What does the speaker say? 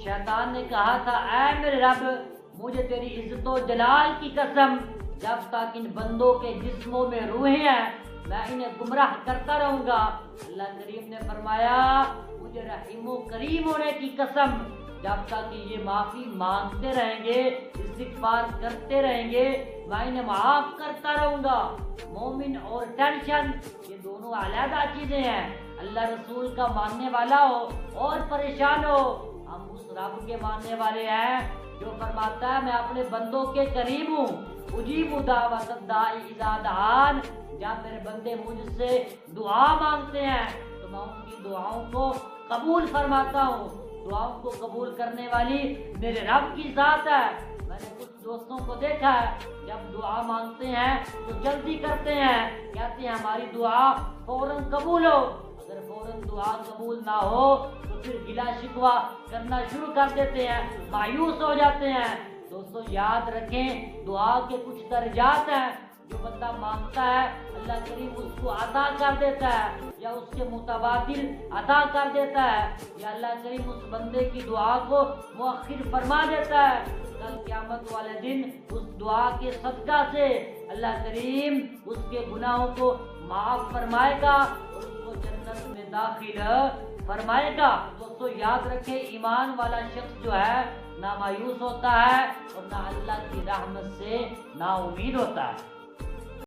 شیطان نے کہا تھا اے میرے رب مجھے تیری عزت و جلال کی قسم جب تک ان بندوں کے جسموں میں روحیں ہیں میں انہیں گمراہ کرتا رہوں گا۔ اللہ کریم نے فرمایا مجھے رحیم و کریم ہونے کی قسم جب تک یہ معافی مانگتے رہیں گے استغفار کرتے رہیں گے میں انہیں معاف کرتا رہوں گا۔ مومن اور ٹینشن یہ دونوں علیحدہ چیزیں ہیں۔ اللہ رسول کا ماننے والا ہو اور پریشان ہو، ہم اس رب کے ماننے والے ہیں جو فرماتا ہے میں اپنے بندوں کے قریب ہوں، اجیب دعوت الداعی اذا دعان، جب میرے بندے مجھ سے دعا مانگتے ہیں تو میں ان کی دعاؤں کو قبول فرماتا ہوں۔ دعاؤں کو قبول کرنے والی میرے رب کی ذات ہے۔ میں نے کچھ دوستوں کو دیکھا ہے جب دعا مانگتے ہیں تو جلدی کرتے ہیں، کہتے ہیں ہماری دعا فوراً قبول ہو۔ اگر فوراً دعا قبول نہ ہو تو پھر گلا شکوہ کرنا شروع کر دیتے ہیں، مایوس ہو جاتے ہیں۔ دوستو یاد رکھیں دعا کے کچھ درجات ہیں، جو بندہ مانگتا ہے اللہ کریم اس کو عطا کر دیتا ہے یا اس کے متبادل عطا کر دیتا ہے، یا اللہ کریم اس بندے کی دعا کو مؤخر فرما دیتا ہے۔ کل قیامت والے دن اس دعا کے صدقہ سے اللہ کریم اس کے گناہوں کو معاف فرمائے گا اور اس کو جنت میں داخل فرمائے گا۔ دوستو یاد رکھیں ایمان والا شخص جو ہے نہ مایوس ہوتا ہے اور نہ اللہ کی رحمت سے نا امید ہوتا ہے۔